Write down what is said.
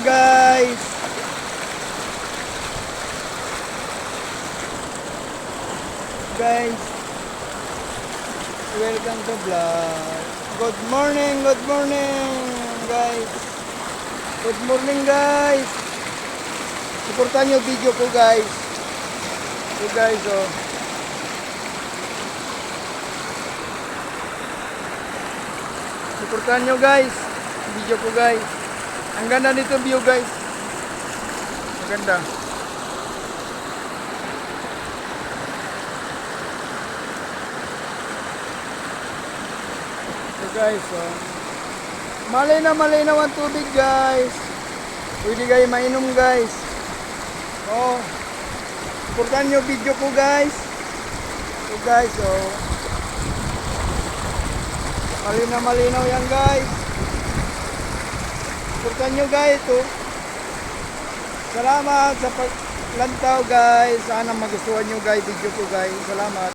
guys. Guys, welcome to vlog. Good morning guys. Good morning guys. Suportahan nyo video ko guys. So guys, oh. Suportahan nyo guys video ko guys. Ang ganda nito view guys. Maganda. So guys, oh. Malinaw ang tubig guys. Pwede kayo mainom guys. Oh. Suportahan nyo video ko guys. So guys, oh. Malinaw yan guys. Suportahan nyo guys, oh. Salamat sa paglantaw guys. Sana magustuhan nyo guys video ko guys. Salamat.